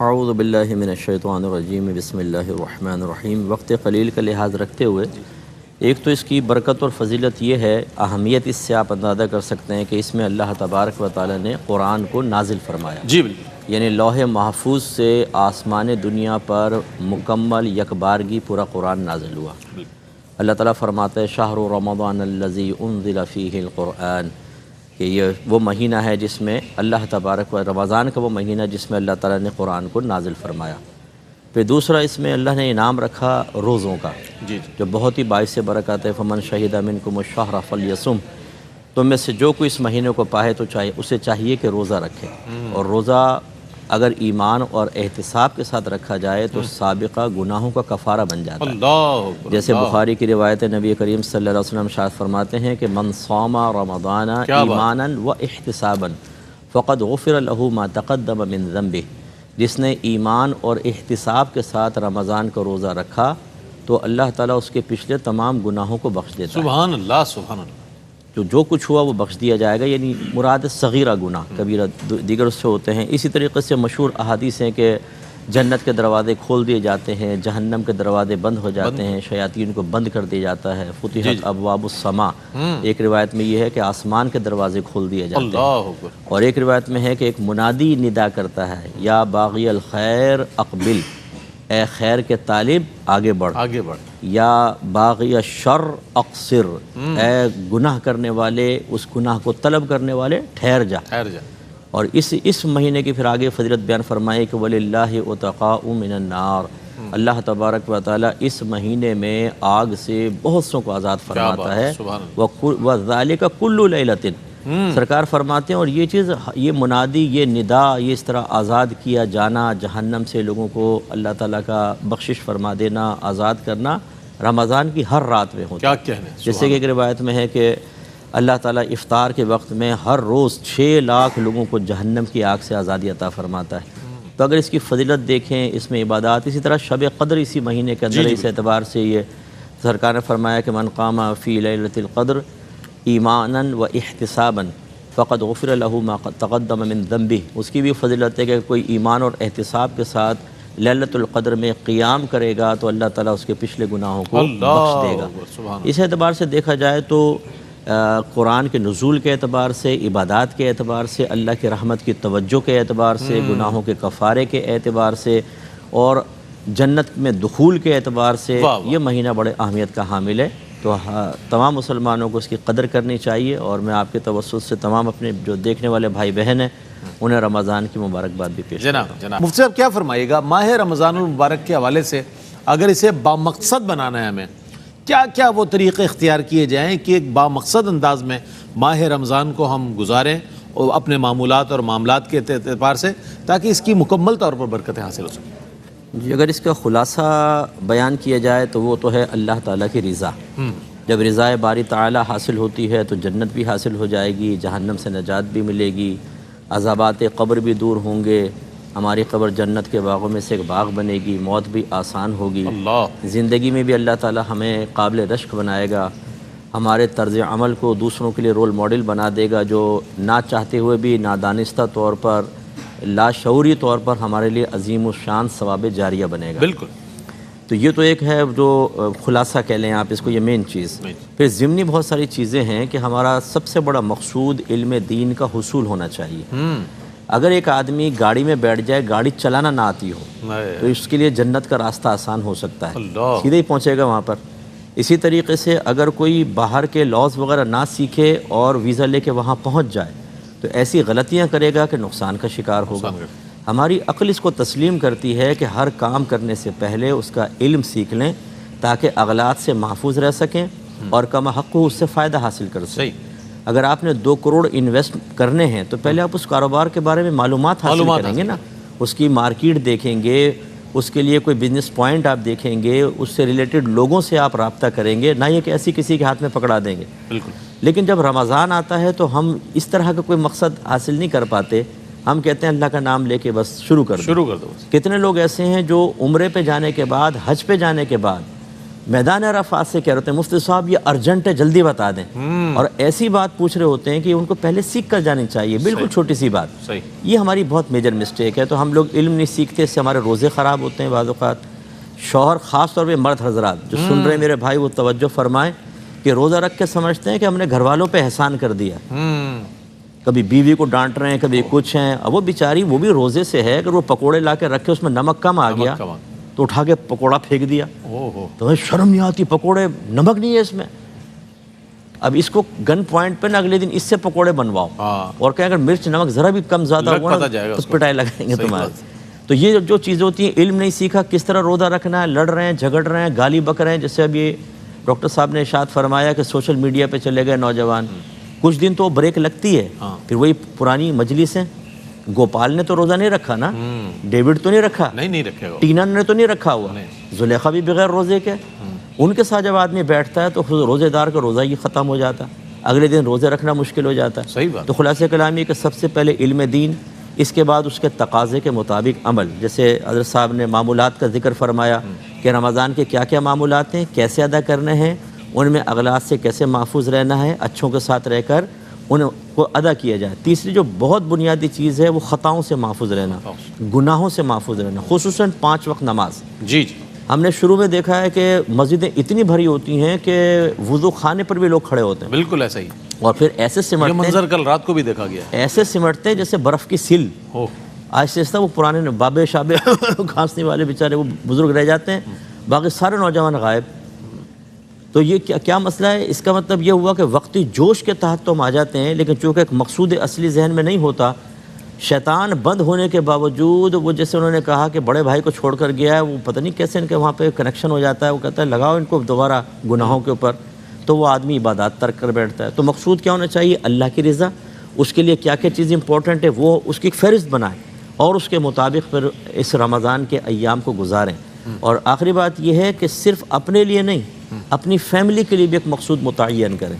اعوذ باللہ من الشیطان الرجیم بسم اللہ الرحمن الرحیم۔ وقت قلیل کا لحاظ رکھتے ہوئے ایک تو اس کی برکت اور فضیلت یہ ہے، اہمیت اس سے آپ اندازہ کر سکتے ہیں کہ اس میں اللہ تبارک و تعالی نے قرآن کو نازل فرمایا۔ جی بالکل، یعنی لوح محفوظ سے آسمان دنیا پر مکمل یکبارگی پورا قرآن نازل ہوا۔ اللہ تعالیٰ فرماتا ہے شہر رمضان الذی انزل فیہ القرآن، کہ یہ وہ مہینہ ہے جس میں اللہ تبارک و رمضان کا وہ مہینہ جس میں اللہ تعالیٰ نے قرآن کو نازل فرمایا۔ پھر دوسرا اس میں اللہ نے انعام رکھا روزوں کا، جو بہت ہی باعث برکت ہے۔ فمن شہد منکم الشہر فلیصم، تم میں سے جو کوئی اس مہینے کو پائے تو اسے چاہیے کہ روزہ رکھے، اور روزہ اگر ایمان اور احتساب کے ساتھ رکھا جائے تو سابقہ گناہوں کا کفارہ بن جاتا ہے۔ اللہ اکبر، جیسے بخاری کی روایت نبی کریم صلی اللہ علیہ وسلم ارشاد فرماتے ہیں کہ من صام رمضان ایمانا و احتسابا فقد غفر له ما تقدم من ذنبه، جس نے ایمان اور احتساب کے ساتھ رمضان کا روزہ رکھا تو اللہ تعالیٰ اس کے پچھلے تمام گناہوں کو بخش دیتا ہے۔ سبحان اللہ سبحان اللہ۔ جو کچھ ہوا وہ بخش دیا جائے گا، یعنی مراد صغیرہ گناہ، کبیرہ دیگر اس سے ہوتے ہیں۔ اسی طریقے سے مشہور احادیث ہیں کہ جنت کے دروازے کھول دیے جاتے ہیں، جہنم کے دروازے بند ہو جاتے ہیں، شیاطین کو بند کر دیا جاتا ہے۔ فتحت ابواب السماء، ایک روایت میں یہ ہے کہ آسمان کے دروازے کھول دیے جاتے ہیں۔ اللہ اکبر، اور ایک روایت میں ہے کہ ایک منادی ندا کرتا ہے، یا باغی الخیر اقبل، اے خیر کے طالب آگے بڑھ، آگے بڑھ، یا باغی الشر اقصر، اے گناہ کرنے والے، اس گناہ کو طلب کرنے والے ٹھہر جا۔ ٹھہر جا۔ اور اس مہینے کی پھر آگے فضیلت بیان فرمائے کہ وَلِلَّهِ عُتَقَاءُ مِنَ النَّارِ، اللہ تبارک و تعالیٰ اس مہینے میں آگ سے بہت سوں کو آزاد فرماتا ہے۔ وَذَلِكَ كُلُّ لَيْلَةٍ، سرکار فرماتے ہیں اور یہ چیز، یہ منادی، یہ ندا، یہ اس طرح آزاد کیا جانا، جہنم سے لوگوں کو اللہ تعالیٰ کا بخشش فرما دینا، آزاد کرنا، رمضان کی ہر رات میں ہوتا ہے۔ کیا کہنے، جیسے کہ ایک روایت میں ہے کہ اللہ تعالیٰ افطار کے وقت میں ہر روز 6 لاکھ لوگوں کو جہنم کی آگ سے آزادی عطا فرماتا ہے۔ تو اگر اس کی فضیلت دیکھیں، اس میں عبادات، اسی طرح شب قدر اسی مہینے کے اندر، اس اعتبار سے یہ سرکار نے فرمایا کہ من قام فی لیلۃ القدر ایمانا و احتسابا فقد غفر له ما تقدم من ذنبه، اس کی بھی فضیلت ہے کہ کوئی ایمان اور احتساب کے ساتھ لیلۃ القدر میں قیام کرے گا تو اللہ تعالیٰ اس کے پچھلے گناہوں کو بخش دے گا۔ اس اعتبار سے دیکھا جائے تو قرآن کے نزول کے اعتبار سے، عبادات کے اعتبار سے، اللہ کی رحمت کی توجہ کے اعتبار سے، گناہوں کے کفارے کے اعتبار سے، اور جنت میں دخول کے اعتبار سے یہ مہینہ بڑے اہمیت کا حامل ہے۔ تو تمام مسلمانوں کو اس کی قدر کرنی چاہیے، اور میں آپ کے توسط سے تمام اپنے جو دیکھنے والے بھائی بہن ہیں انہیں رمضان کی مبارکباد بھی پیش کرتا ہوں۔ جناب مفتی صاحب کیا فرمائیے گا ماہ رمضان المبارک کے حوالے سے، اگر اسے بامقصد بنانا ہے ہمیں، کیا کیا وہ طریقے اختیار کیے جائیں کہ ایک بامقصد انداز میں ماہ رمضان کو ہم گزاریں اور اپنے معمولات اور معاملات کے اعتبار سے، تاکہ اس کی مکمل طور پر برکتیں حاصل ہو سکیں؟ جی، اگر اس کا خلاصہ بیان کیا جائے تو وہ تو ہے اللہ تعالیٰ کی رضا۔ جب رضا باری تعالیٰ حاصل ہوتی ہے تو جنت بھی حاصل ہو جائے گی، جہنم سے نجات بھی ملے گی، عذابات قبر بھی دور ہوں گے، ہماری قبر جنت کے باغوں میں سے ایک باغ بنے گی، موت بھی آسان ہوگی، زندگی میں بھی اللہ تعالیٰ ہمیں قابل رشک بنائے گا، ہمارے طرز عمل کو دوسروں کے لیے رول ماڈل بنا دے گا، جو نہ چاہتے ہوئے بھی نادانستہ طور پر، لاشعوری طور پر ہمارے لیے عظیم الشان ثواب جاریہ بنے گا۔ بالکل۔ تو یہ تو ایک ہے جو خلاصہ کہہ لیں آپ اس کو، یہ مین چیز۔ پھر ضمنی بہت ساری چیزیں ہیں کہ ہمارا سب سے بڑا مقصود علم دین کا حصول ہونا چاہیے۔ اگر ایک آدمی گاڑی میں بیٹھ جائے، گاڑی چلانا نہ آتی ہو، تو اس کے لیے جنت کا راستہ آسان ہو سکتا ہے، سیدھے ہی پہنچے گا وہاں پر۔ اسی طریقے سے اگر کوئی باہر کے لاز وغیرہ نہ سیکھے اور ویزا لے کے وہاں پہنچ جائے تو ایسی غلطیاں کرے گا کہ نقصان کا شکار ہوگا۔ ہماری عقل اس کو تسلیم کرتی ہے کہ ہر کام کرنے سے پہلے اس کا علم سیکھ لیں تاکہ اغلاط سے محفوظ رہ سکیں اور کم حق اس سے فائدہ حاصل کر سکیں۔ اگر آپ نے 2 کروڑ انویسٹ کرنے ہیں تو پہلے آپ اس کاروبار کے بارے میں معلومات حاصل کریں گے نا، اس کی مارکیٹ دیکھیں گے، اس کے لیے کوئی بزنس پوائنٹ آپ دیکھیں گے، اس سے ریلیٹڈ لوگوں سے آپ رابطہ کریں گے، نہ یہ کہ ایسی کسی کے ہاتھ میں پکڑا دیں گے۔ بالکل۔ لیکن جب رمضان آتا ہے تو ہم اس طرح کا کوئی مقصد حاصل نہیں کر پاتے، ہم کہتے ہیں اللہ کا نام لے کے بس شروع کر دو۔ دو۔ کتنے لوگ ایسے ہیں جو عمرے پہ جانے کے بعد، حج پہ جانے کے بعد میدان عرفات سے کہہ رہے ہوتے ہیں مفتی صاحب یہ ارجنٹ ہے جلدی بتا دیں، اور ایسی بات پوچھ رہے ہوتے ہیں کہ ان کو پہلے سیکھ کر جانی چاہیے، بالکل چھوٹی سی بات۔ یہ ہماری بہت میجر مسٹیک ہے، تو ہم لوگ علم نہیں سیکھتے، اس سے ہمارے روزے خراب ہوتے ہیں بعض اوقات۔ شوہر خاص طور پہ مرد حضرات جو سن رہے ہیں میرے بھائی وہ توجہ فرمائیں کہ روزہ رکھ کے سمجھتے ہیں کہ ہم نے گھر والوں پہ احسان کر دیا، کبھی بیوی کو ڈانٹ رہے ہیں، کبھی کچھ ہیں، اب وہ بیچاری وہ بھی روزے سے ہے، اگر وہ پکوڑے لا کے رکھے اس میں نمک کم آ گیا تو اٹھا کے پکوڑا پھینک دیا، تو شرم نہیں آتی، پکوڑے نمک نہیں ہے اس میں، اب اس کو گن پوائنٹ پہ نا اگلے دن اس سے پکوڑے بنواؤ اور کہیں اگر مرچ نمک ذرا بھی کم زیادہ ہوا نا تو پٹائی لگائیں گے تمہارے۔ تو یہ جو چیزیں ہوتی ہیں، علم نہیں سیکھا، کس طرح روزہ رکھنا ہے، لڑ رہے ہیں، جھگڑ رہے ہیں، گالی بک رہے ہیں، جیسے اب یہ ڈاکٹر صاحب نے ارشاد فرمایا کہ سوشل میڈیا پہ چلے گئے نوجوان، کچھ دن تو بریک لگتی ہے، پھر وہی پرانی مجلسیں۔ گوپال نے تو روزہ نہیں رکھا نا، ڈیوڈ تو نہیں رکھا، ٹینا نے تو نہیں رکھا ہوا، زلیخا بھی بغیر روزے کے، ان کے ساتھ جب آدمی بیٹھتا ہے تو روزے دار کا روزہ ہی ختم ہو جاتا ہے، اگلے دن روزے رکھنا مشکل ہو جاتا ہے۔ تو خلاصہ کلام یہ کہ سب سے پہلے علم دین، اس کے بعد اس کے تقاضے کے مطابق عمل، جیسے حضرت صاحب نے معمولات کا ذکر فرمایا کہ رمضان کے کیا کیا معمولات ہیں، کیسے ادا کرنے ہیں، ان میں اغلاط سے کیسے محفوظ رہنا ہے، اچھوں کے ساتھ رہ کر ان کو ادا کیا جائے۔ تیسری جو بہت بنیادی چیز ہے وہ خطاؤں سے محفوظ رہنا، گناہوں سے محفوظ رہنا، خصوصاً 5 وقت نماز۔ جی ہم نے شروع میں دیکھا ہے کہ مسجدیں اتنی بھری ہوتی ہیں کہ وضو خانے پر بھی لوگ کھڑے ہوتے ہیں، بالکل ایسا ہی، اور پھر ایسے سمٹتے ہیں، منظر کل رات کو بھی دیکھا گیا، ایسے سمٹتے ہیں جیسے برف کی سل، آہستہ آہستہ وہ پرانے بابے شابے کھانسنے والے بیچارے وہ بزرگ رہ جاتے ہیں، باقی سارے نوجوان غائب۔ تو یہ کیا مسئلہ ہے؟ اس کا مطلب یہ ہوا کہ وقتی جوش کے تحت تو ہم آ جاتے ہیں، لیکن چونکہ ایک مقصود اصلی ذہن میں نہیں ہوتا، شیطان بند ہونے کے باوجود وہ جیسے انہوں نے کہا کہ بڑے بھائی کو چھوڑ کر گیا ہے، وہ پتہ نہیں کیسے ان کے وہاں پہ کنیکشن ہو جاتا ہے، وہ کہتا ہے لگاؤ ان کو دوبارہ گناہوں کے اوپر، تو وہ آدمی عبادات ترک کر بیٹھتا ہے۔ تو مقصود کیا ہونا چاہیے؟ اللہ کی رضا، اس کے لیے کیا کیا چیز امپورٹنٹ ہے وہ اس کی ایک فہرست بنائیں اور اس کے مطابق پھر اس رمضان کے ایام کو گزاریں۔ اور آخری بات یہ ہے کہ صرف اپنے لیے نہیں، اپنی فیملی کے لیے بھی ایک مقصود متعین کریں۔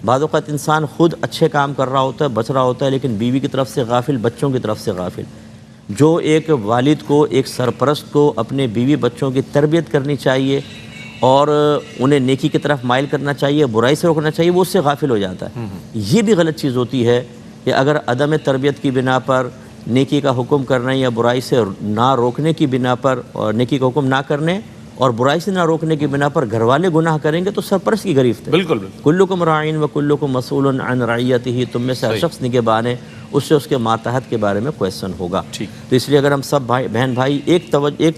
بعض اوقات انسان خود اچھے کام کر رہا ہوتا ہے، بچ رہا ہوتا ہے، لیکن بیوی کی طرف سے غافل، بچوں کی طرف سے غافل۔ جو ایک والد کو، ایک سرپرست کو اپنے بیوی بچوں کی تربیت کرنی چاہیے اور انہیں نیکی کی طرف مائل کرنا چاہیے، برائی سے روکنا چاہیے، وہ اس سے غافل ہو جاتا ہے۔ یہ بھی غلط چیز ہوتی ہے کہ اگر عدم تربیت کی بنا پر نیکی کا حکم کرنے یا برائی سے نہ روکنے کی بنا پر، اور نیکی کا حکم نہ کرنے اور برائی سے نہ روکنے کی بنا پر گھر والے گناہ کریں گے تو سرپرست کی گرفت ہے۔ بالکل کلکم راعین و کلکم مسئول عن رعیتہ، تم میں سے ہر شخص نگہبان ہے، اس سے اس کے ماتحت کے بارے میں کویسچن ہوگا۔ تو اس لیے اگر ہم سب بہن بھائی ایک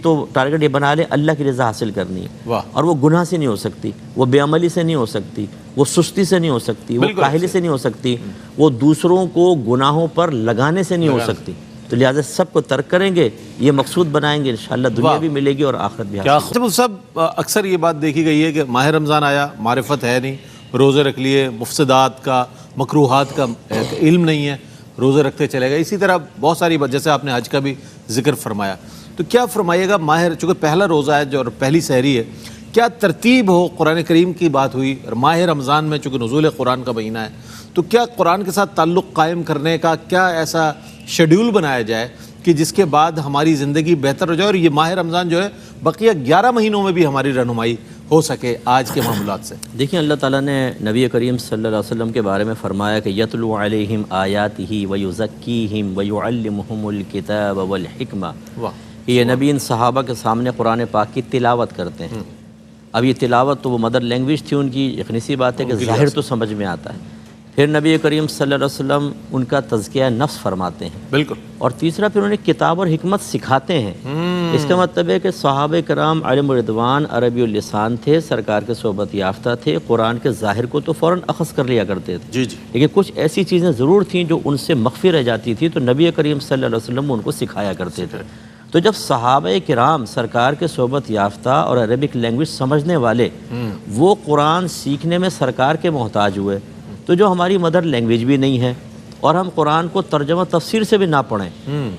تو ٹارگٹ یہ بنا لیں، اللہ کی رضا حاصل کرنی ہے، اور وہ گناہ سے نہیں ہو سکتی، وہ بے عملی سے نہیں ہو سکتی، وہ سستی سے نہیں ہو سکتی، وہ کاہلی سے نہیں ہو سکتی، وہ دوسروں کو گناہوں پر لگانے سے نہیں ہو سکتی۔ تو لہٰذا سب کو ترک کریں گے، یہ مقصود بنائیں گے، انشاءاللہ دنیا بھی ملے گی اور آخرت بھی حاصل ہوگی۔ سب اکثر یہ بات دیکھی گئی ہے کہ ماہ رمضان آیا، معرفت ہے نہیں، روزے رکھ لیے، مفسدات کا، مکروہات کا علم نہیں ہے، روزے رکھتے چلے گئے۔ اسی طرح بہت ساری بات، جیسے آپ نے حج کا بھی ذکر فرمایا، تو کیا فرمائیے گا چونکہ پہلا روزہ ہے جو اور پہلی سحری ہے، کیا ترتیب ہو؟ قرآن کریم کی بات ہوئی، اور ماہ رمضان میں چونکہ نزول قرآن کا مہینہ ہے، تو کیا قرآن کے ساتھ تعلق قائم کرنے کا کیا ایسا شیڈیول بنایا جائے کہ جس کے بعد ہماری زندگی بہتر ہو جائے اور یہ ماہ رمضان جو ہے بقیہ 11 مہینوں میں بھی ہماری رہنمائی ہو سکے آج کے معاملات سے؟ دیکھیں، اللہ تعالیٰ نے نبی کریم صلی اللہ علیہ وسلم کے بارے میں فرمایا کہ یتلو علیہم آیاتہ ویزکیہم ویعلمہم الکتاب والحکمہ۔ یہ نبی ان صحابہ کے سامنے قرآن پاک کی تلاوت کرتے ہیں۔ اب یہ تلاوت تو وہ مدر لینگویج تھی ان کی، یقینی سی بات ہے کہ ظاہر تو سمجھ میں آتا ہے۔ پھر نبی کریم صلی اللہ علیہ وسلم ان کا تزکیہ نفس فرماتے ہیں، بالکل، اور تیسرا پھر انہیں کتاب اور حکمت سکھاتے ہیں۔ اس کا مطلب ہے کہ صحابہ کرام عالم رضوان عربی اللسان تھے، سرکار کے صحبت یافتہ تھے، قرآن کے ظاہر کو تو فوراً اخذ کر لیا کرتے تھے، لیکن کچھ ایسی چیزیں ضرور تھیں جو ان سے مخفی رہ جاتی تھی، تو نبی کریم صلی اللہ علیہ وسلم ان کو سکھایا کرتے تھے۔ تو جب صحابہ کرام سرکار کے صحبت یافتہ اور عربک لینگویج سمجھنے والے وہ قرآن سیکھنے میں سرکار کے محتاج ہوئے، تو جو ہماری مدر لینگویج بھی نہیں ہے اور ہم قرآن کو ترجمہ تفسیر سے بھی نہ پڑھیں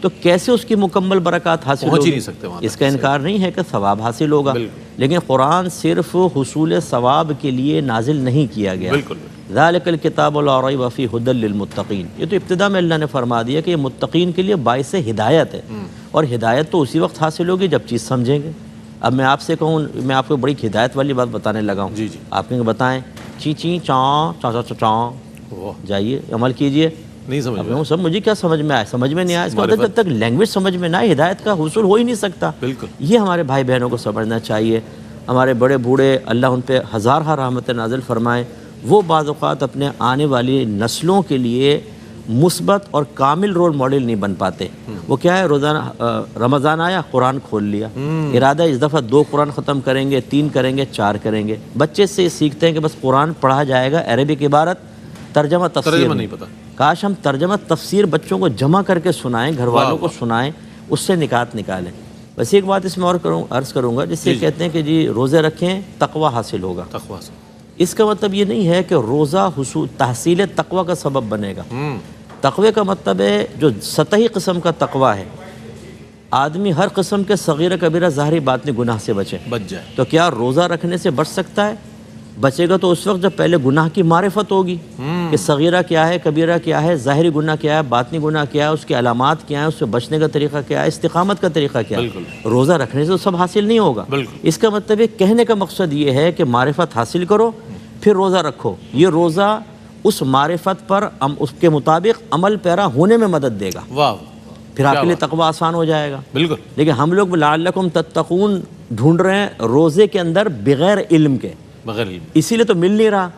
تو کیسے اس کی مکمل برکات حاصل ہوگی؟ اس کا انکار نہیں ہے کہ ثواب حاصل ہوگا، لیکن قرآن صرف حصول ثواب کے لیے نازل نہیں کیا گیا۔ ذالک الکتاب لا ریب فیہ ھدی للمتقین، یہ تو ابتدا میں اللہ نے فرما دیا کہ یہ متقین کے لیے باعث ہدایت ہے، اور ہدایت تو اسی وقت حاصل ہوگی جب چیز سمجھیں گے۔ اب میں آپ سے کہوں، میں آپ کو بڑی ہدایت والی بات بتانے لگا ہوں، جی جی آپ کہیں بتائیں چی چی چاں چاں چاں چاں، جائیے عمل کیجئے. نہیں سمجھ میں سب مجھے کیا سمجھ میں آئے، سمجھ میں نہیں آیا. اس کا مطلب جب تک لینگویج سمجھ میں نہ آئے ہدایت کا حصول ہو ہی نہیں سکتا. بالکل. یہ ہمارے بھائی بہنوں کو سمجھنا چاہیے. ہمارے بڑے بوڑھے اللہ ان پہ ہزارہ رحمت نازل فرمائے، وہ بعض اوقات اپنے آنے والی نسلوں کے لیے مثبت اور کامل رول ماڈل نہیں بن پاتے. وہ کیا ہے، روزانہ رمضان آیا قرآن کھول لیا، ارادہ اس دفعہ 2 قرآن ختم کریں گے، 3 کریں گے، 4 کریں گے. بچے سے سیکھتے ہیں کہ بس قرآن پڑھا جائے گا، عربک عبارت ترجمہ تفسیر نہیں پتہ. کاش ہم ترجمہ تفسیر بچوں کو جمع کر کے سنائیں، گھر والوں کو سنائیں، اس سے نکات نکالیں. بس ایک بات اس میں اور عرض کروں گا، جس سے کہتے ہیں کہ جی روزے رکھیں تقوی حاصل ہوگا. تقویٰ سے اس کا مطلب یہ نہیں ہے کہ روزہ تحصیل تقوی کا سبب بنے گا. تقوی کا مطلب ہے جو سطحی قسم کا تقوی ہے، آدمی ہر قسم کے صغیرہ کبیرہ ظاہری باطنی گناہ سے بچے. بچ جائے. تو کیا روزہ رکھنے سے بچ سکتا ہے؟ بچے گا تو اس وقت جب پہلے گناہ کی معرفت ہوگی کہ صغیرہ کیا ہے، کبیرہ کیا ہے، ظاہری گناہ کیا ہے، باطنی گناہ کیا ہے، اس کی علامات کیا ہیں، اس سے بچنے کا طریقہ کیا ہے، استقامت کا طریقہ کیا ہے. روزہ رکھنے سے تو سب حاصل نہیں ہوگا. اس کا مطلب ہے کہنے کا مقصد یہ ہے کہ معرفت حاصل کرو پھر روزہ رکھو. یہ روزہ اس معرفت پر اس کے مطابق عمل پیرا ہونے میں مدد دے گا. واہ. پھر آپ کے لیے تقوی آسان ہو جائے گا. بالکل. لیکن ہم لوگ لعلکم تتقون ڈھونڈ رہے ہیں روزے کے اندر بغیر علم کے، بغیر علم. اسی لیے تو مل نہیں رہا.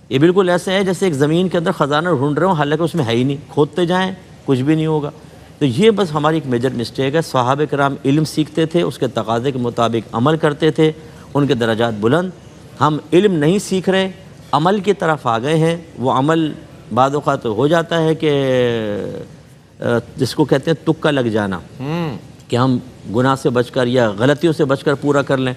یہ بالکل ایسے ہے جیسے ایک زمین کے اندر خزانہ ڈھونڈ رہے ہوں، حالانکہ اس میں ہے ہی نہیں، کھودتے جائیں کچھ بھی نہیں ہوگا. تو یہ بس ہماری ایک میجر مسٹیک ہے. صحابہ کرام علم سیکھتے تھے، اس کے تقاضے کے مطابق عمل کرتے تھے، ان کے درجات بلند. ہم علم نہیں سیکھ رہے، عمل کی طرف آ گئے ہیں. وہ عمل بعض اوقات ہو جاتا ہے کہ جس کو کہتے ہیں تکا لگ جانا، کہ ہم گناہ سے بچ کر یا غلطیوں سے بچ کر پورا کر لیں.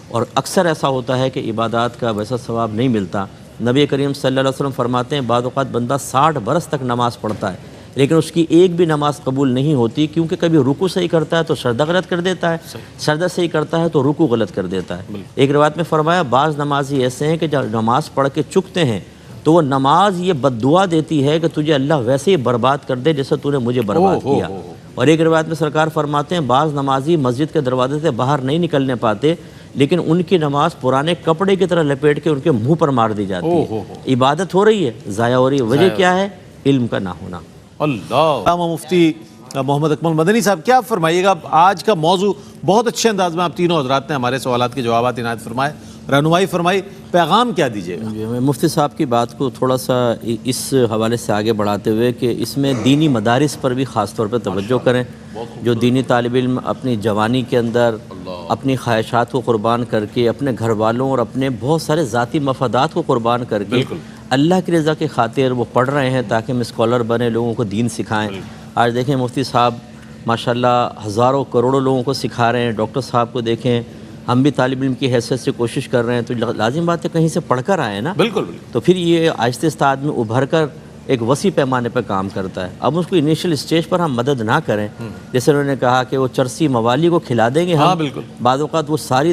اور اکثر ایسا ہوتا ہے کہ عبادات کا ویسا ثواب نہیں ملتا. نبی کریم صلی اللہ علیہ وسلم فرماتے ہیں بعض اوقات بندہ 60 برس تک نماز پڑھتا ہے لیکن اس کی ایک بھی نماز قبول نہیں ہوتی، کیونکہ کبھی رکوع صحیح کرتا ہے تو سجدہ غلط کر دیتا ہے، سجدہ صحیح کرتا ہے تو رکوع غلط کر دیتا ہے. ایک روایت میں فرمایا بعض نمازی ایسے ہیں کہ جب نماز پڑھ کے چکتے ہیں تو وہ نماز یہ بد دعا دیتی ہے کہ تجھے اللہ ویسے ہی برباد کر دے جیسے تو نے مجھے برباد کیا. اور ایک روایت میں سرکار فرماتے ہیں بعض نمازی مسجد کے دروازے سے باہر نہیں نکلنے پاتے، لیکن ان کی نماز پرانے کپڑے کی طرح لپیٹ کے ان کے منہ پر مار دی جاتی ہے. عبادت ہو رہی ہے، ضائع ہو رہی ہے. وجہ کیا ہے؟ علم کا نہ ہونا. اللہ. مفتی محمد اکمل مدنی صاحب کیا فرمائیے گا؟ آج کا موضوع بہت اچھے انداز میں آپ تینوں حضرات نے ہمارے سوالات کے جوابات عنایت فرمائے، رہنمائی فرمائی. پیغام کیا دیجیے گا؟ میں مفتی صاحب کی بات کو تھوڑا سا اس حوالے سے آگے بڑھاتے ہوئے کہ اس میں دینی مدارس پر بھی خاص طور پہ توجہ کریں. جو دینی طالب علم اپنی جوانی کے اندر اپنی خواہشات کو قربان کر کے، اپنے گھر والوں اور اپنے بہت سارے ذاتی مفادات کو قربان کر کے اللہ کی رضا کی خاطر وہ پڑھ رہے ہیں تاکہ ہم اسکالر بنے، لوگوں کو دین سکھائیں. آج دیکھیں مفتی صاحب ماشاءاللہ ہزاروں کروڑوں لوگوں کو سکھا رہے ہیں. ڈاکٹر صاحب کو دیکھیں، ہم بھی طالب علم کی حیثیت سے کوشش کر رہے ہیں، تو لازم بات ہے کہیں سے پڑھ کر آئے ہیں نا. بالکل. تو پھر یہ آہستہ آہستہ آدمی ابھر کر ایک وسیع پیمانے پہ کام کرتا ہے. اب اس کو انیشیل اسٹیج پر ہم مدد نہ کریں، جیسے انہوں نے کہا کہ وہ چرسی موالی کو کھلا دیں گے ہم. بعض اوقات وہ ساری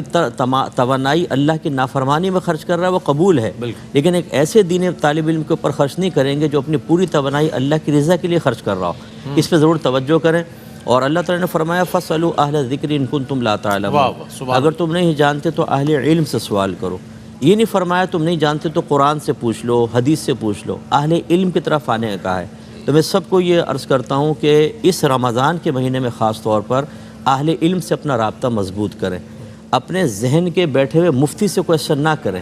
توانائی اللہ کی نافرمانی میں خرچ کر رہا ہے، وہ قبول ہے، لیکن ایک ایسے دین طالب علم کے اوپر خرچ نہیں کریں گے جو اپنی پوری توانائی اللہ کی رضا کے لیے خرچ کر رہا ہو. اس پہ ضرور توجہ کریں. اور اللہ تعالیٰ نے فرمایا فَاسْأَلُوا أَهْلَ الذِّكْرِ إِن كُنتُمْ لَا تَعْلَمُونَ. اگر تم نہیں جانتے تو اہل علم سے سوال کرو. یہ نہیں فرمایا تم نہیں جانتے تو قرآن سے پوچھ لو، حدیث سے پوچھ لو. اہل علم کی طرف آنے کا کہا ہے. تو میں سب کو یہ عرض کرتا ہوں کہ اس رمضان کے مہینے میں خاص طور پر اہل علم سے اپنا رابطہ مضبوط کریں. اپنے ذہن کے بیٹھے ہوئے مفتی سے کویسچن نہ کریں.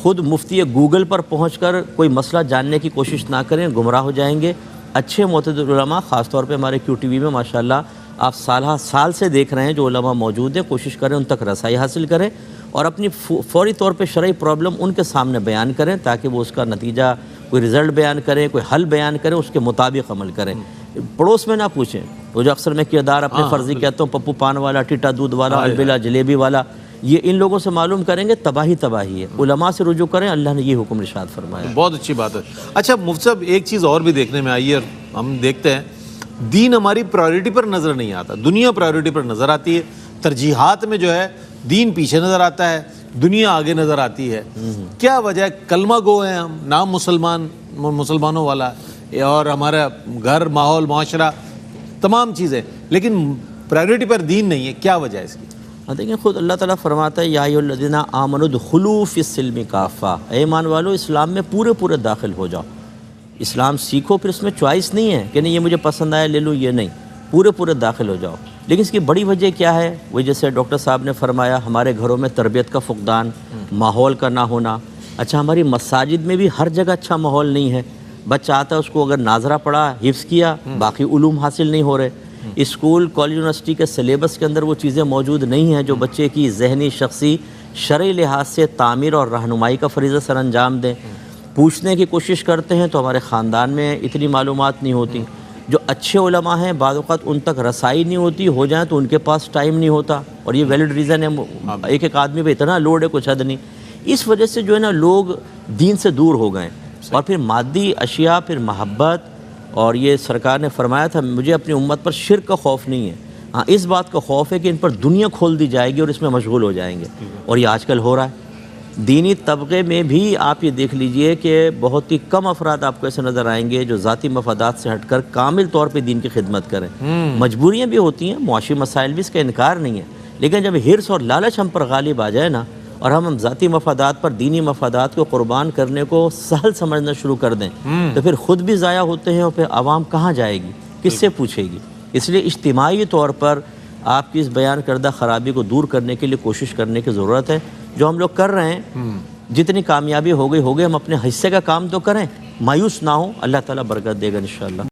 خود مفتی گوگل پر پہنچ کر کوئی مسئلہ جاننے کی کوشش نہ کریں، گمراہ ہو جائیں گے. اچھے معتدل علماء خاص طور پہ ہمارے کیو ٹی وی میں ماشاءاللہ آپ سال سے دیکھ رہے ہیں جو علماء موجود ہیں، کوشش کریں ان تک رسائی حاصل کریں اور اپنی فوری طور پہ شرعی پرابلم ان کے سامنے بیان کریں تاکہ وہ اس کا نتیجہ کوئی رزلٹ بیان کریں، کوئی حل بیان کریں، اس کے مطابق عمل کریں. پڑوس میں نہ پوچھیں. وہ جو اکثر میں کردار اپنے فرضی کہتا ہوں، پپو پان والا، ٹیٹا دودھ والا، البلا جلیبی والا، یہ ان لوگوں سے معلوم کریں گے تباہی ہے. علماء سے رجوع کریں، اللہ نے یہ حکم ارشاد فرمایا. بہت اچھی بات ہے. اچھا مفتی صاحب ایک چیز اور بھی دیکھنے میں آئی ہے، ہم دیکھتے ہیں دین ہماری پرائیورٹی پر نظر نہیں آتا، دنیا پرائیورٹی پر نظر آتی ہے. ترجیحات میں جو ہے دین پیچھے نظر آتا ہے، دنیا آگے نظر آتی ہے. کیا وجہ ہے؟ کلمہ گو ہیں ہم، نام مسلمانوں والا، اور ہمارا گھر، ماحول، معاشرہ، تمام چیزیں، لیکن پرائیورٹی پر دین نہیں ہے. کیا وجہ ہے اس کی؟ دیکھیں خود اللہ تعالیٰ فرماتا ہے یا ایھا الذین آمنوا ادخلوا فی السلم کافہ، اے ایمان والو اسلام میں پورے داخل ہو جاؤ، اسلام سیکھو، پھر اس میں چوائس نہیں ہے کہ نہیں یہ مجھے پسند آیا لے لوں، یہ نہیں، پورے داخل ہو جاؤ۔ لیکن اس کی بڑی وجہ کیا ہے؟ وہ جیسے ڈاکٹر صاحب نے فرمایا ہمارے گھروں میں تربیت کا فقدان، ماحول کا نہ ہونا۔ اچھا ہماری مساجد میں بھی ہر جگہ اچھا ماحول نہیں ہے، بچہ آتا ہے اس کو اگر ناظرہ پڑھا، حفظ کیا، باقی علوم حاصل نہیں ہو رہے، اسکول کالج یونیورسٹی کے سلیبس کے اندر وہ چیزیں موجود نہیں ہیں جو بچے کی ذہنی شخصی شرعی لحاظ سے تعمیر اور رہنمائی کا فریضہ سر انجام دیں۔ پوچھنے کی کوشش کرتے ہیں تو ہمارے خاندان میں اتنی معلومات نہیں ہوتی، جو اچھے علماء ہیں بعض اوقات ان تک رسائی نہیں ہوتی، ہو جائیں تو ان کے پاس ٹائم نہیں ہوتا، اور یہ ویلڈ ریزن ہے، ایک آدمی پہ اتنا لوڈ ہے کچھ حد نہیں۔ اس وجہ سے جو ہے نا لوگ دین سے دور ہو گئے، اور پھر مادی اشیاء، پھر محبت، اور یہ سرکار نے فرمایا تھا مجھے اپنی امت پر شرک کا خوف نہیں ہے، ہاں اس بات کا خوف ہے کہ ان پر دنیا کھول دی جائے گی اور اس میں مشغول ہو جائیں گے، اور یہ آج کل ہو رہا ہے۔ دینی طبقے میں بھی آپ یہ دیکھ لیجئے کہ بہت ہی کم افراد آپ کو ایسے نظر آئیں گے جو ذاتی مفادات سے ہٹ کر کامل طور پہ دین کی خدمت کریں۔ مجبوریاں بھی ہوتی ہیں، معاشی مسائل بھی، اس کا انکار نہیں ہے، لیکن جب حرص اور لالچ ہم پر غالب آ جائے نا، اور ہم ذاتی مفادات پر دینی مفادات کو قربان کرنے کو سہل سمجھنا شروع کر دیں، تو پھر خود بھی ضائع ہوتے ہیں، اور پھر عوام کہاں جائے گی، کس سے پوچھے گی؟ اس لیے اجتماعی طور پر آپ کی اس بیان کردہ خرابی کو دور کرنے کے لیے کوشش کرنے کی ضرورت ہے، جو ہم لوگ کر رہے ہیں۔ جتنی کامیابی ہو گئی ہم اپنے حصے کا کام تو کریں، مایوس نہ ہوں، اللہ تعالیٰ برکت دے گا انشاءاللہ۔